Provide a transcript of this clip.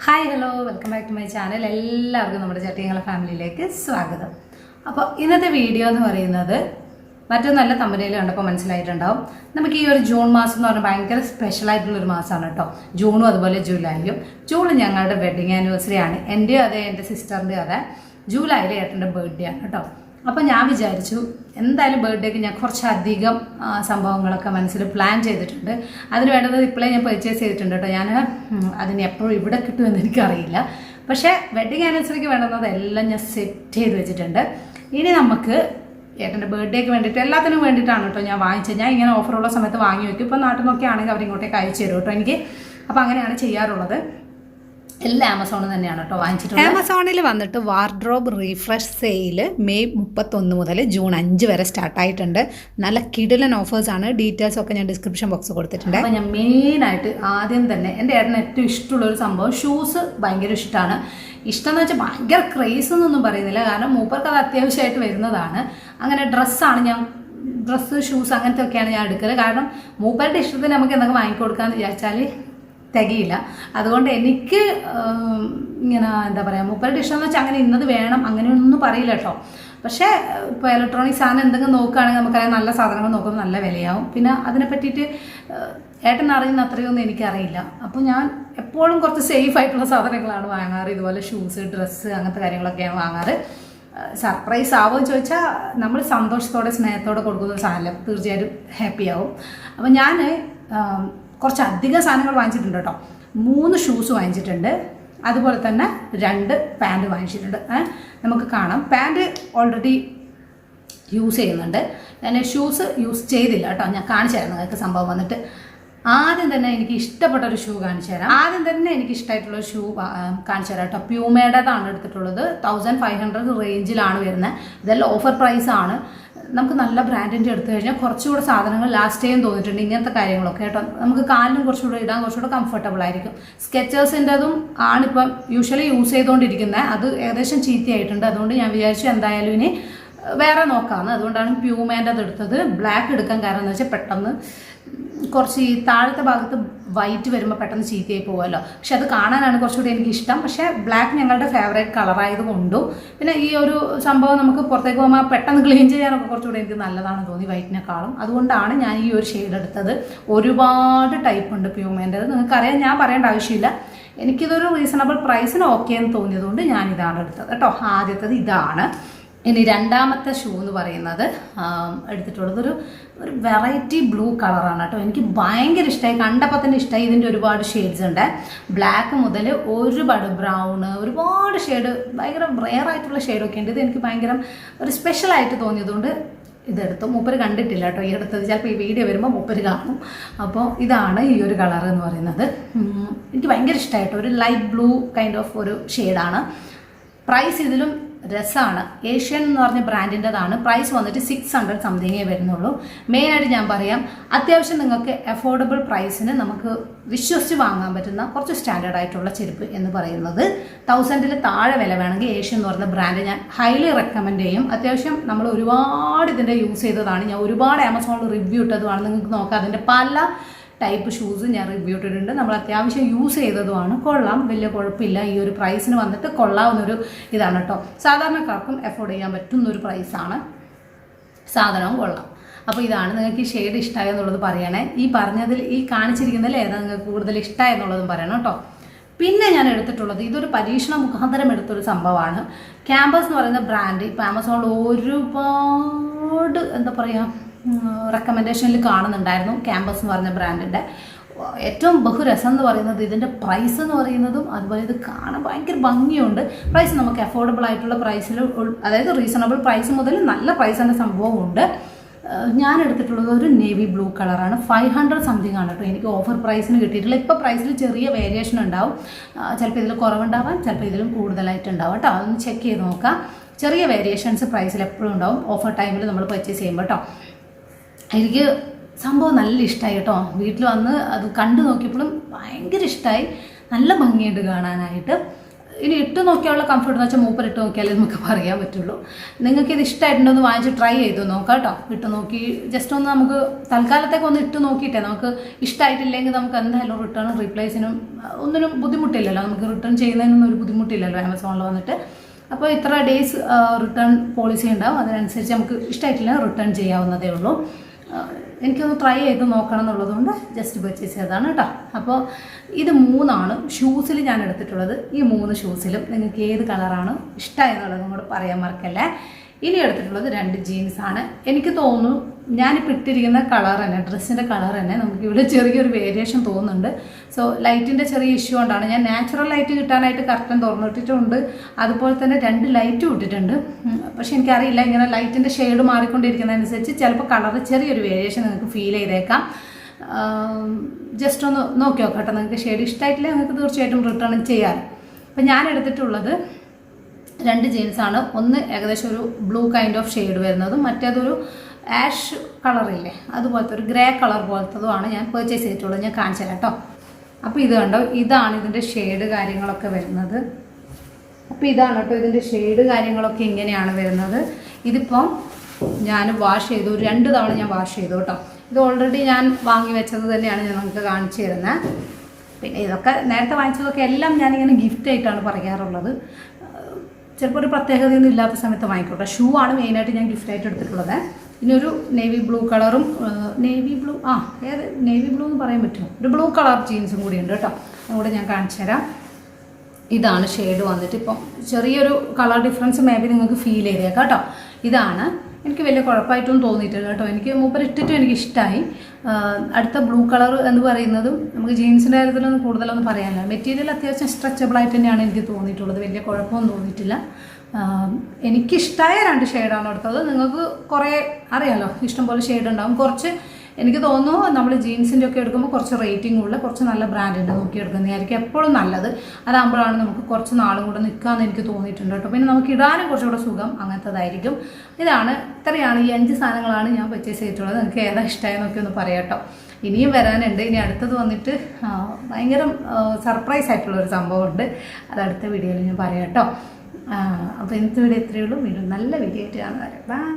Hi hello welcome back to my channel. എല്ലാവർക്കും നമ്മുടെ ചട്ടിയങ്ങളെ ഫാമിലിയിലേക്ക് സ്വാഗതം. അപ്പോൾ ഇന്നത്തെ വീഡിയോ എന്ന് പറയുന്നത് മറ്റൊരു നല്ല തമ്പനയിൽ കണ്ടപ്പോൾ മനസ്സിലായിട്ടുണ്ടാവും. നമുക്ക് ഈ ഒരു ജൂൺ മാസം എന്ന് പറഞ്ഞാൽ ഭയങ്കര സ്പെഷ്യലായിട്ടുള്ളൊരു മാസമാണ് കേട്ടോ. ജൂണും അതുപോലെ ജൂലൈയും. ജൂൺ ഞങ്ങളുടെ വെഡിങ് ആനിവേഴ്സറി ആണ്. എൻ്റെയും അതെ, എൻ്റെ സിസ്റ്ററിൻ്റെയും അതെ. ജൂലൈയിൽ ഏട്ടൻ്റെ ബർത്ത്ഡേ ആണ് കേട്ടോ. അപ്പോൾ ഞാൻ വിചാരിച്ചു എന്തായാലും ബർത്ത്ഡേക്ക് ഞാൻ കുറച്ചധികം സംഭവങ്ങളൊക്കെ മനസ്സിൽ പ്ലാൻ ചെയ്തിട്ടുണ്ട്. അതിന് വേണ്ടത് ഇപ്പോഴേ ഞാൻ പർച്ചേസ് ചെയ്തിട്ടുണ്ട് കേട്ടോ. ഞാൻ അതിന് എപ്പോഴും ഇവിടെ കിട്ടുമെന്ന് എനിക്കറിയില്ല. പക്ഷേ വെഡിങ് ആനിവേഴ്സറിക്ക് വേണ്ടുന്നത് എല്ലാം ഞാൻ സെറ്റ് ചെയ്ത് വെച്ചിട്ടുണ്ട്. ഇനി നമുക്ക് ഏട്ടൻ്റെ ബർത്ത്ഡേക്ക് വേണ്ടിയിട്ട് എല്ലാത്തിനും വേണ്ടിയിട്ടാണ് കേട്ടോ ഞാൻ വാങ്ങിച്ചത്. ഞാൻ ഇങ്ങനെ ഓഫറുള്ള സമയത്ത് വാങ്ങി വയ്ക്കും. ഇപ്പോൾ നാട്ടിൽ നിന്നൊക്കെ ആണെങ്കിൽ അവരിങ്ങോട്ടേക്ക് അയച്ചു തരും കേട്ടോ എനിക്ക്. അപ്പോൾ അങ്ങനെയാണ് ചെയ്യാറുള്ളത്. എല്ലാം ആമസോണിൽ തന്നെയാണ് കേട്ടോ വാങ്ങിച്ചിട്ടുള്ളത്. ആമസോണിൽ വന്നിട്ട് വാർഡ്രോബ് റീഫ്രഷ് സെയിൽ മെയ് 31 മുതൽ ജൂൺ 5 വരെ സ്റ്റാർട്ടായിട്ടുണ്ട്. നല്ല കിടിലൻ ഓഫേഴ്സാണ്. ഡീറ്റെയിൽസൊക്കെ ഞാൻ ഡിസ്ക്രിപ്ഷൻ ബോക്സ് കൊടുത്തിട്ടുണ്ട്. അപ്പോൾ ഞാൻ മെയിനായിട്ട് ആദ്യം തന്നെ എൻ്റെ ഏട്ടന് ഏറ്റവും ഇഷ്ടമുള്ളൊരു സംഭവം ഷൂസ് ഭയങ്കര ഇഷ്ടമാണ്. ഇഷ്ടം എന്ന് വെച്ചാൽ ഭയങ്കര ക്രേസ് എന്നൊന്നും പറയുന്നില്ല, കാരണം മൂപ്പർക്ക് അത് അത്യാവശ്യമായിട്ട് വരുന്നതാണ്. അങ്ങനെ ഡ്രസ്സ് ഷൂസ് അങ്ങനത്തെ ഒക്കെയാണ് ഞാൻ എടുക്കൽ. കാരണം മൂപ്പരുടെ ഇഷ്ടത്തിന് നമുക്ക് എന്തൊക്കെ വാങ്ങിക്കൊടുക്കാമെന്ന് വിചാരിച്ചാൽ തികയില്ല. അതുകൊണ്ട് എനിക്ക് ഇങ്ങനെ എന്താ പറയുക, മൂപ്പരുടെ ഇഷ്ടം എന്ന് വെച്ചാൽ അങ്ങനെ ഇന്നത് വേണം അങ്ങനെയൊന്നും പറയില്ല കേട്ടോ. പക്ഷേ ഇപ്പോൾ ഇലക്ട്രോണിക് സാധനം എന്തെങ്കിലും നോക്കുകയാണെങ്കിൽ നമുക്കറിയാം, നല്ല സാധനങ്ങൾ നോക്കുമ്പോൾ നല്ല വിലയാവും. പിന്നെ അതിനെ പറ്റിയിട്ട് ഏട്ടൻ അറിയുന്ന അത്രയൊന്നും എനിക്കറിയില്ല. അപ്പോൾ ഞാൻ എപ്പോഴും കുറച്ച് സേഫ് ആയിട്ടുള്ള സാധനങ്ങളാണ് വാങ്ങാറ്. ഇതുപോലെ ഷൂസ്, ഡ്രസ്സ് അങ്ങനത്തെ കാര്യങ്ങളൊക്കെയാണ് വാങ്ങാറ്. സർപ്രൈസ് ആവുമെന്ന് ചോദിച്ചാൽ നമ്മൾ സന്തോഷത്തോടെ സ്നേഹത്തോടെ കൊടുക്കുന്ന സാധനം തീർച്ചയായിട്ടും ഹാപ്പിയാവും. അപ്പോൾ ഞാൻ കുറച്ചധികം സാധനങ്ങൾ വാങ്ങിച്ചിട്ടുണ്ട് കേട്ടോ. 3 ഷൂസ് വാങ്ങിച്ചിട്ടുണ്ട്, അതുപോലെ തന്നെ 2 പാൻറ് വാങ്ങിച്ചിട്ടുണ്ട്. നമുക്ക് കാണാം, പാൻറ് ഓൾറെഡി യൂസ് ചെയ്യുന്നുണ്ട്. ഞാൻ ഷൂസ് യൂസ് ചെയ്തില്ല കേട്ടോ. ഞാൻ കാണിച്ചു തരാം നിങ്ങൾക്ക് സംഭവം വന്നിട്ട്. ആദ്യം തന്നെ എനിക്ക് ഇഷ്ടപ്പെട്ടൊരു ഷൂ കാണിച്ചു തരാം. എനിക്ക് ഇഷ്ടമായിട്ടുള്ള ഷൂ കാണിച്ചു തരാം കേട്ടോ. പ്യൂമേഡതാണ് എടുത്തിട്ടുള്ളത്. 1500 റേഞ്ചിലാണ് വരുന്നത്. ഇതെല്ലാം ഓഫർ പ്രൈസാണ്. നമുക്ക് നല്ല ബ്രാൻഡിൻ്റെ എടുത്തു കഴിഞ്ഞാൽ കുറച്ചുകൂടെ സാധനങ്ങൾ ലാസ്റ്റ് ചെയ്യാൻ തോന്നിയിട്ടുണ്ട്. ഇങ്ങനത്തെ കാര്യങ്ങളൊക്കെ കേട്ടോ. നമുക്ക് കാലിനും കുറച്ചുകൂടെ ഇടാൻ കുറച്ചുകൂടെ കംഫർട്ടബിൾ ആയിരിക്കും. സ്കെച്ചേഴ്സിൻ്റെതും ആണിപ്പം യൂഷ്വലി യൂസ് ചെയ്തുകൊണ്ടിരിക്കുന്നത്. അത് ഏകദേശം ചീത്തയായിട്ടുണ്ട്. അതുകൊണ്ട് ഞാൻ വിചാരിച്ചു എന്തായാലും ഇനി വേറെ നോക്കാമെന്ന്. അതുകൊണ്ടാണ് പ്യൂമേൻ്റെ അത് എടുത്തത്. ബ്ലാക്ക് എടുക്കാൻ കാരണം എന്ന് വെച്ചാൽ പെട്ടെന്ന് കുറച്ച് ഈ താഴത്തെ ഭാഗത്ത് വൈറ്റ് വരുമ്പോൾ പെട്ടെന്ന് ചീത്തയായി പോകുമല്ലോ. പക്ഷെ അത് കാണാനാണ് കുറച്ചുകൂടി എനിക്കിഷ്ടം. പക്ഷേ ബ്ലാക്ക് ഞങ്ങളുടെ ഫേവറേറ്റ് കളറായതുകൊണ്ടും പിന്നെ ഈ ഒരു സംഭവം നമുക്ക് പുറത്തേക്ക് പോകുമ്പോൾ പെട്ടെന്ന് ക്ലീൻ ചെയ്യാനൊക്കെ കുറച്ചുകൂടി എനിക്ക് നല്ലതാണെന്ന് തോന്നി വൈറ്റിനെക്കാളും. അതുകൊണ്ടാണ് ഞാൻ ഈ ഒരു ഷെയ്ഡ് എടുത്തത്. ഒരുപാട് ടൈപ്പ് ഉണ്ട് പ്യൂമേൻ്റെത്. നിങ്ങൾക്കറിയാം, ഞാൻ പറയേണ്ട ആവശ്യമില്ല. എനിക്കിതൊരു റീസണബിൾ പ്രൈസിന് ഓക്കെ എന്ന് തോന്നിയതുകൊണ്ട് ഞാനിതാണ് എടുത്തത് കേട്ടോ. ആദ്യത്തത് ഇതാണ്. ഇനി രണ്ടാമത്തെ ഷൂ എന്ന് പറയുന്നത് എടുത്തിട്ടുള്ളത് ഒരു വെറൈറ്റി ബ്ലൂ കളറാണ് കേട്ടോ. എനിക്ക് ഭയങ്കര ഇഷ്ടമായി, കണ്ടപ്പോൾ തന്നെ ഇഷ്ടമായി. ഇതിൻ്റെ ഒരുപാട് ഷെയ്ഡ്സ് ഉണ്ട്. ബ്ലാക്ക് മുതൽ ഒരുപാട് ബ്രൗണ്, ഒരുപാട് ഷെയ്ഡ്, ഭയങ്കര റെയർ ആയിട്ടുള്ള ഷെയ്ഡൊക്കെ ഉണ്ട്. ഇത് എനിക്ക് ഭയങ്കര ഒരു സ്പെഷ്യലായിട്ട് തോന്നിയതുകൊണ്ട് ഇതെടുത്തു. മൂപ്പര് കണ്ടിട്ടില്ല കേട്ടോ ഈ എടുത്തത്. ചിലപ്പോൾ ഈ വീഡിയോ വരുമ്പോൾ മൂപ്പര് കാണും. അപ്പോൾ ഇതാണ് ഈ ഒരു കളർ എന്ന് പറയുന്നത്. എനിക്ക് ഭയങ്കര ഇഷ്ടമായിട്ടോ. ഒരു ലൈറ്റ് ബ്ലൂ കൈൻഡ് ഓഫ് ഒരു ഷെയ്ഡാണ്. പ്രൈസ് ഇതിലും രസമാണ്. ഏഷ്യൻ എന്ന് പറഞ്ഞ ബ്രാൻഡിൻ്റെതാണ്. പ്രൈസ് വന്നിട്ട് 600 സംതിങ്ങേ വരുന്നുള്ളൂ. മെയിനായിട്ട് ഞാൻ പറയാം, അത്യാവശ്യം നിങ്ങൾക്ക് അഫോർഡബിൾ പ്രൈസിന് നമുക്ക് വിശ്വസിച്ച് വാങ്ങാൻ പറ്റുന്ന കുറച്ച് സ്റ്റാൻഡേർഡ് ആയിട്ടുള്ള ചെരുപ്പ് എന്ന് പറയുന്നത് 1000-ൽ താഴെ വില വേണമെങ്കിൽ ഏഷ്യൻ എന്ന് പറയുന്ന ബ്രാൻഡ് ഞാൻ ഹൈലി റെക്കമെൻഡ് ചെയ്യും. അത്യാവശ്യം നമ്മൾ ഒരുപാട് ഇതിൻ്റെ യൂസ് ചെയ്തതാണ്. ഞാൻ ഒരുപാട് ആമസോണിൽ റിവ്യൂ ഇട്ടതുമാണ്. നിങ്ങൾക്ക് നോക്കാം, അതിൻ്റെ പല ടൈപ്പ് ഷൂസ് ഞാൻ റിവ്യൂ ഇട്ടിട്ടുണ്ട്. നമ്മൾ അത്യാവശ്യം യൂസ് ചെയ്തതുമാണ്. കൊള്ളാം, വലിയ കുഴപ്പമില്ല. ഈ ഒരു പ്രൈസിന് വന്നിട്ട് കൊള്ളാവുന്നൊരു ഇതാണ് കേട്ടോ. സാധാരണക്കാർക്കും അഫോർഡ് ചെയ്യാൻ പറ്റുന്നൊരു പ്രൈസാണ്. സാധനവും കൊള്ളാം. അപ്പോൾ ഇതാണ്. നിങ്ങൾക്ക് ഈ ഷെയ്ഡ് ഇഷ്ടമായി എന്നുള്ളത് പറയണേ. ഈ പറഞ്ഞതിൽ, ഈ കാണിച്ചിരിക്കുന്നതിൽ ഏതാണ് നിങ്ങൾക്ക് കൂടുതൽ ഇഷ്ടമായി എന്നുള്ളതും പറയണം കേട്ടോ. പിന്നെ ഞാൻ എടുത്തിട്ടുള്ളത് ഇതൊരു പരീക്ഷണ മുഖാന്തരം എടുത്തൊരു സംഭവമാണ്. ക്യാമ്പസ് എന്ന് പറയുന്ന ബ്രാൻഡ് ഇപ്പോൾ ആമസോണിൽ ഒരുപാട് എന്താ പറയുക റെക്കമെൻഡേഷനിൽ കാണുന്നുണ്ടായിരുന്നു. ക്യാമ്പസ് എന്ന് പറഞ്ഞ ബ്രാൻഡിൻ്റെ ഏറ്റവും ബഹുരസം എന്ന് പറയുന്നത് ഇതിൻ്റെ പ്രൈസ് എന്ന് പറയുന്നതും അതുപോലെ ഇത് കാണാൻ ഭയങ്കര ഭംഗിയുണ്ട്. പ്രൈസ് നമുക്ക് അഫോർഡബിൾ ആയിട്ടുള്ള പ്രൈസിൽ, അതായത് റീസണബിൾ പ്രൈസ് മുതൽ നല്ല പ്രൈസിൻ്റെ സംഭവമുണ്ട്. ഞാൻ എടുത്തിട്ടുള്ളത് ഒരു നേവി ബ്ലൂ കളറാണ്. 500 സംതിങ് ആണ് കേട്ടോ എനിക്ക് ഓഫർ പ്രൈസിന് കിട്ടിയിട്ടുള്ള. ഇപ്പോൾ പ്രൈസിൽ ചെറിയ വേരിയേഷൻ ഉണ്ടാവും. ചിലപ്പോൾ ഇതിൽ കുറവുണ്ടാവാം, ചിലപ്പോൾ ഇതിലും കൂടുതലായിട്ടുണ്ടാവും കേട്ടോ. അതൊന്ന് ചെക്ക് ചെയ്ത് നോക്കാം. ചെറിയ വേരിയേഷൻസ് പ്രൈസിൽ എപ്പോഴും ഉണ്ടാവും ഓഫർ ടൈമിൽ നമ്മൾ പർച്ചേസ് ചെയ്യുമ്പോൾ കേട്ടോ. എനിക്ക് സംഭവം നല്ല ഇഷ്ടമായി കേട്ടോ. വീട്ടിൽ വന്ന് അത് കണ്ടു നോക്കിയപ്പോഴും ഭയങ്കര ഇഷ്ടമായി. നല്ല ഭംഗിയുണ്ട് കാണാനായിട്ട്. ഇനി ഇട്ട് നോക്കിയുള്ള കംഫർട്ട് എന്ന് വെച്ചാൽ മൂപ്പർ ഇട്ട് നോക്കിയാലേ നമുക്ക് പറയാൻ പറ്റുള്ളൂ. നിങ്ങൾക്ക് ഇത് ഇഷ്ടമായിട്ടുണ്ടെന്ന് വാങ്ങിച്ച് ട്രൈ ചെയ്തു നോക്കാം കേട്ടോ. ഇട്ട് നോക്കി ജസ്റ്റ് ഒന്ന് നമുക്ക് തൽക്കാലത്തേക്ക് ഒന്ന് ഇട്ട് നോക്കിയിട്ടേ നമുക്ക് ഇഷ്ടമായിട്ടില്ലെങ്കിൽ നമുക്ക് എന്തായാലും റിട്ടേണും റീപ്ലേസിനും ഒന്നിനും ബുദ്ധിമുട്ടില്ലല്ലോ. നമുക്ക് റിട്ടേൺ ചെയ്യുന്നതിനൊന്നും ഒരു ബുദ്ധിമുട്ടില്ലല്ലോ ആമസോണിൽ വന്നിട്ട്. അപ്പോൾ ഇത്ര ഡേയ്സ് റിട്ടേൺ പോളിസി ഉണ്ടാവും. അതിനനുസരിച്ച് നമുക്ക് ഇഷ്ടമായിട്ടില്ല റിട്ടേൺ ചെയ്യാവുന്നതേ ഉള്ളൂ. എനിക്കൊന്ന് ട്രൈ ചെയ്ത് നോക്കണം എന്നുള്ളതുകൊണ്ട് ജസ്റ്റ് പർച്ചേസ് ചെയ്തതാണ് കേട്ടോ. അപ്പോൾ ഇത് 3 ഷൂസിൽ ഞാൻ എടുത്തിട്ടുള്ളത്. ഈ 3 ഷൂസിലും നിങ്ങൾക്ക് ഏത് കളറാണ് ഇഷ്ടമായെന്നുള്ളതും കൂടെ പറയാൻ മറക്കല്ലേ. ഇനി എടുത്തിട്ടുള്ളത് 2 ജീൻസാണ്. എനിക്ക് തോന്നുന്നു ഞാനിപ്പോൾ ഇട്ടിരിക്കുന്ന കളർ തന്നെ, ഡ്രസ്സിൻ്റെ കളർ തന്നെ നമുക്ക് ഇവിടെ ചെറിയൊരു വേരിയേഷൻ തോന്നുന്നുണ്ട്. സോ ലൈറ്റിൻ്റെ ചെറിയ ഇഷ്യൂ കൊണ്ടാണ് ഞാൻ നാച്ചുറൽ ലൈറ്റ് കിട്ടാനായിട്ട് കർട്ടൻ തുറന്നിട്ടിട്ടുണ്ട്. അതുപോലെ തന്നെ 2 ലൈറ്റും ഇട്ടിട്ടുണ്ട്. പക്ഷെ എനിക്കറിയില്ല, ഇങ്ങനെ ലൈറ്റിൻ്റെ ഷെയ്ഡ് മാറിക്കൊണ്ടിരിക്കുന്നതനുസരിച്ച് ചിലപ്പോൾ കളറ് ചെറിയൊരു വേരിയേഷൻ നിങ്ങൾക്ക് ഫീൽ ചെയ്തേക്കാം. ജസ്റ്റ് ഒന്ന് നോക്കി നോക്കട്ടെ. നിങ്ങൾക്ക് ഷെയ്ഡ് ഇഷ്ടമായിട്ടില്ല നിങ്ങൾക്ക് തീർച്ചയായിട്ടും റിട്ടേൺ ചെയ്യാം. അപ്പം ഞാൻ എടുത്തിട്ടുള്ളത് 2 ജീൻസാണ്. ഒന്ന് ഏകദേശം ഒരു ബ്ലൂ കൈൻഡ് ഓഫ് ഷെയ്ഡ് വരുന്നതും മറ്റേതൊരു ആഷ് കളറില്ലേ അതുപോലത്തെ ഒരു ഗ്രേ കളർ പോലത്തതുമാണ് ഞാൻ പർച്ചേസ് ചെയ്തിട്ടുള്ളത്. ഞാൻ കാണിച്ചു തരാം കേട്ടോ. അപ്പോൾ ഇത് കണ്ടോ, ഇതാണ് ഇതിൻ്റെ ഷെയ്ഡ് കാര്യങ്ങളൊക്കെ വരുന്നത്. അപ്പോൾ ഇതാണ് കേട്ടോ ഇതിൻ്റെ ഷെയ്ഡ് കാര്യങ്ങളൊക്കെ ഇങ്ങനെയാണ് വരുന്നത്. ഇതിപ്പം ഞാൻ വാഷ് ചെയ്തു, 2 തവണ ഞാൻ വാഷ് ചെയ്തു കേട്ടോ. ഇത് ഓൾറെഡി ഞാൻ വാങ്ങി വെച്ചത് തന്നെയാണ് ഞാൻ നിങ്ങൾക്ക് കാണിച്ചു തരുന്നത്. പിന്നെ ഇതൊക്കെ നേരത്തെ വാങ്ങിച്ചതൊക്കെ എല്ലാം ഞാനിങ്ങനെ ഗിഫ്റ്റ് ആയിട്ടാണ് പറയാറുള്ളത്. ചിലപ്പോൾ ഒരു പ്രത്യേകതയൊന്നും ഇല്ലാത്ത സമയത്ത് വാങ്ങിക്കോട്ടെ. ഷൂ ആണ് മെയിനായിട്ട് ഞാൻ ഗിഫ്റ്റായിട്ട് എടുത്തിട്ടുള്ളത്. ഇനി ഒരു നേവി ബ്ലൂ കളറും നേവി ബ്ലൂ എന്ന് പറയാൻ പറ്റുമോ, ഒരു ബ്ലൂ കളർ ജീൻസും കൂടി ഉണ്ട് കേട്ടോ. അതുകൂടെ ഞാൻ കാണിച്ചു തരാം. ഇതാണ് ഷെയ്ഡ് വന്നിട്ട്. ഇപ്പം ചെറിയൊരു കളർ ഡിഫറൻസ് മേ ബി നിങ്ങൾക്ക് ഫീൽ ചെയ്തേക്കാം കേട്ടോ. ഇതാണ്. എനിക്ക് വലിയ കുഴപ്പമായിട്ടൊന്നും തോന്നിയിട്ടില്ല കേട്ടോ. എനിക്ക് മൂപ്പർ ഇട്ടിട്ടും എനിക്ക് ഇഷ്ടമായി. അടുത്ത ബ്ലൂ കളർ എന്ന് പറയുന്നതും നമുക്ക് ജീൻസിൻ്റെ കാര്യത്തിലൊന്നും കൂടുതലൊന്നും പറയാനില്ല. മെറ്റീരിയൽ അത്യാവശ്യം സ്ട്രെച്ചബിളായിട്ട് തന്നെയാണ് എനിക്ക് തോന്നിയിട്ടുള്ളത്. വലിയ കുഴപ്പമൊന്നും തോന്നിയിട്ടില്ല. എനിക്കിഷ്ടമായ 2 ഷെയ്ഡാണ് എടുത്തത്. നിങ്ങൾക്ക് കുറേ അറിയാമല്ലോ, ഇഷ്ടംപോലെ ഷെയ്ഡ് ഉണ്ടാകും. കുറച്ച് എനിക്ക് തോന്നുന്നു നമ്മൾ ജീൻസിൻ്റെ ഒക്കെ എടുക്കുമ്പോൾ കുറച്ച് റേറ്റിംഗ് ഉള്ള കുറച്ച് നല്ല ബ്രാൻഡിൻ്റെ നോക്കി എടുക്കുന്നതായിരിക്കും എപ്പോഴും നല്ലത്. അതാകുമ്പോഴാണ് നമുക്ക് കുറച്ച് നാളും കൂടെ നിൽക്കാമെന്ന് എനിക്ക് തോന്നിയിട്ടുണ്ട് കേട്ടോ. പിന്നെ നമുക്ക് ഇടാനും കുറച്ചുകൂടെ സുഖം അങ്ങനത്തതായിരിക്കും. ഇത്രയാണ് ഈ 5 സാധനങ്ങളാണ് ഞാൻ പർച്ചേസ് ചെയ്തിട്ടുള്ളത്. നിങ്ങൾക്ക് ഏതാ ഇഷ്ടമായെന്നൊക്കെ ഒന്ന് പറയാം കേട്ടോ. ഇനിയും വരാനുണ്ട്. ഇനി അടുത്തത് വന്നിട്ട് ഭയങ്കര സർപ്രൈസ് ആയിട്ടുള്ളൊരു സംഭവമുണ്ട്. അത് അടുത്ത വീഡിയോയിൽ ഞാൻ പറയാം കേട്ടോ. അപ്പോൾ ഇന്നത്തെ വീഡിയോ ഇത്രയേ ഉള്ളൂ. വീണ്ടും നല്ല വീഡിയോ ആയിട്ട് കാണുന്നവരെ ബൈ.